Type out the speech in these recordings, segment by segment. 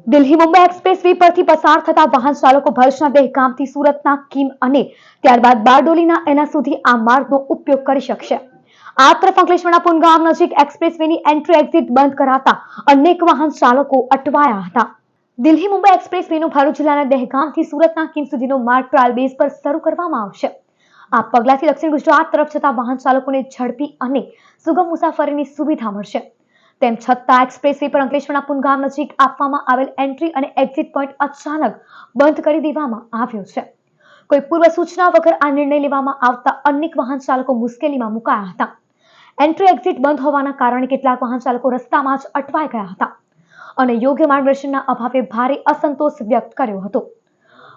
Delhi Mumbai express way પરથી પસાર થતા વાહન ચાલકો ભરૂચના દહેગામથી સુરતના કિમ અને ત્યારબાદ બારડોલીના એના સુધી આ માર્ગનો ઉપયોગ કરી શકશે। આ તરફ અંકલેશ્વરના પુનગામ નજીક એક્સપ્રેસ વેની એન્ટ્રી એક્ઝિટ બંધ કરાતા અનેક વાહન ચાલકો અટવાયા હતા। દિલ્હી મુંબઈ એક્સપ્રેસ વેનો ભરૂચ જિલ્લાના દહેગામથી સુરતના કિમ સુધીનો માર્ગ ટ્રાયલ બેઝ પર શરૂ કરવામાં આવશે। આ પગલાથી દક્ષિણ ગુજરાત તરફ જતા વાહન ચાલકોને ઝડપી અને સુગમ મુસાફરીની સુવિધા મળશે। તેમ છતાં એક્સપ્રેસ વે પર અંકલેશ્વરના પુનગામ નજીક આપવામાં આવેલ એન્ટ્રી અને એક્ઝિટ પોઈન્ટ અચાનક બંધ કરી દેવામાં આવ્યો છે। કોઈ પૂર્વ સૂચના વગર આ નિર્ણય લેવામાં આવતા અનેક વાહન ચાલકો મુશ્કેલીમાં મુકાયા હતા। એન્ટ્રી એક્ઝિટ બંધ હોવાના કારણે કેટલાક વાહન ચાલકો રસ્તામાં જ અટવાઈ ગયા હતા અને યોગ્ય માર્ગદર્શનના અભાવે ભારે અસંતોષ વ્યક્ત કર્યો હતો।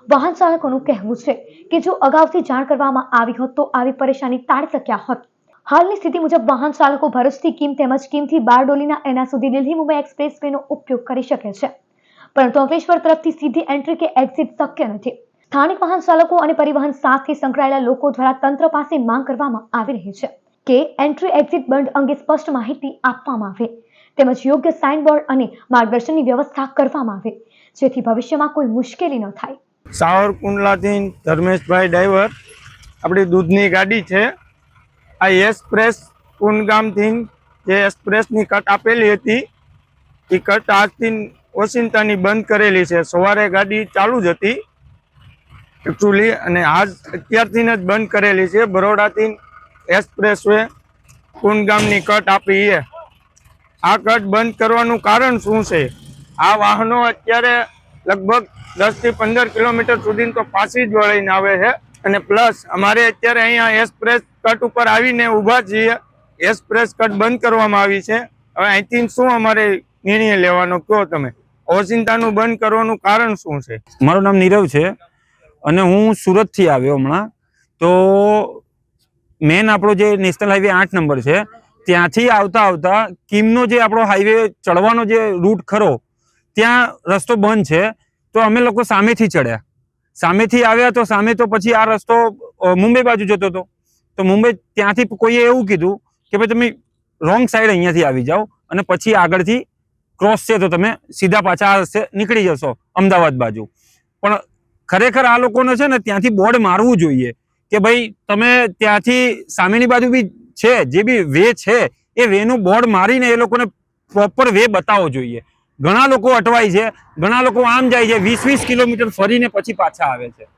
વાહન ચાલકોનું કહેવું છે કે જો અગાઉથી જાણ કરવામાં આવી હોત તો આવી પરેશાની ટાળી શક્યા હોત। હાલની સ્થિતિ મુજબ વાહન ચાલકો ભરૂચથી કિમ તેમજ કિમથી બારડોલીના એના સુધી દિલ્હી મુંબઈ એક્સપ્રેસ વેનો ઉપયોગ કરી શકે છે, પરંતુ અંકલેશ્વર તરફથી સીધી એન્ટ્રી કે એક્ઝિટ શક્ય નથી। સ્થાનિક વાહન ચાલકો અને પરિવહન સાથે સંકળાયેલા લોકો દ્વારા તંત્ર પાસે માંગ કરવામાં આવી રહી છે કે એન્ટ્રી એક્ઝિટ બંધ અંગે સ્પષ્ટ માહિતી આપવામાં આવે તેમજ યોગ્ય સાઇન બોર્ડ અને માર્ગદર્શનની વ્યવસ્થા કરવામાં આવે જેથી ભવિષ્યમાં કોઈ મુશ્કેલી ન થાય। સાવરકુંડલાથી ધર્મેશભાઈ ડ્રાઈવર, આપણી દૂધની ગાડી છે। આ એક્સપ્રેસ પુનગામથી જે એક્સપ્રેસની કટ આપેલી હતી એ કટ આજથી ઓચિંતાની બંધ કરેલી છે। સવારે ગાડી ચાલુ જ હતી એકચ્યુઅલી, અને આજ અત્યારથી જ બંધ કરેલી છે। બરોડાથી એક્સપ્રેસ વે પુનગામની કટ આપી છે, આ કટ બંધ કરવાનું કારણ શું છે? આ વાહનો અત્યારે લગભગ 10 થી 15 કિલોમીટર સુધી તો પાછી જ વળીને આવે છે, અને પ્લસ અમારે અત્યારે અહીંયા એક્સપ્રેસ કટ ઉપર આવીને ઊભા છીએ। એક્સપ્રેસ કટ બંધ કરવામાં આવી છે, હવે અહીંથી શું અમારે નિર્ણય લેવાનો કહો તમે? ઓચિંતાનું બંધ કરવાનું કારણ શું છે? મારું નામ નીરવ છે અને હું સુરતથી આવ્યો હમણાં। તો મેન આપણો જે નેશનલ હાઈવે 8 નંબર છે ત્યાંથી આવતા કિમનો જે આપણો હાઈવે ચડવાનો જે રૂટ ખરો ત્યાં રસ્તો બંધ છે, તો અમે લોકો સામેથી ચડ્યા, સામેથી આવ્યા તો સામે તો પછી આ રસ્તો મુંબઈ બાજુ જતો હતો, તો મુંબઈ ત્યાંથી કોઈએ એવું કીધું કે ભાઈ તમે રોંગ સાઈડ અહીંયાથી આવી જાઓ અને પછી આગળથી ક્રોસ છે તો તમે સીધા પાછા આ રસ્તે નીકળી જશો અમદાવાદ બાજુ। પણ ખરેખર આ લોકોને છે ને ત્યાંથી બોર્ડ મારવું જોઈએ કે ભાઈ તમે ત્યાંથી સામેની બાજુ બી છે જે બી વે છે એ વેનું બોર્ડ મારીને એ લોકોને પ્રોપર વે બતાવવો જોઈએ। ઘણા લોકો અટવાય છે, ઘણા લોકો આમ જાય છે 20-20 કિલોમીટર ફરીને પછી પાછા આવે છે।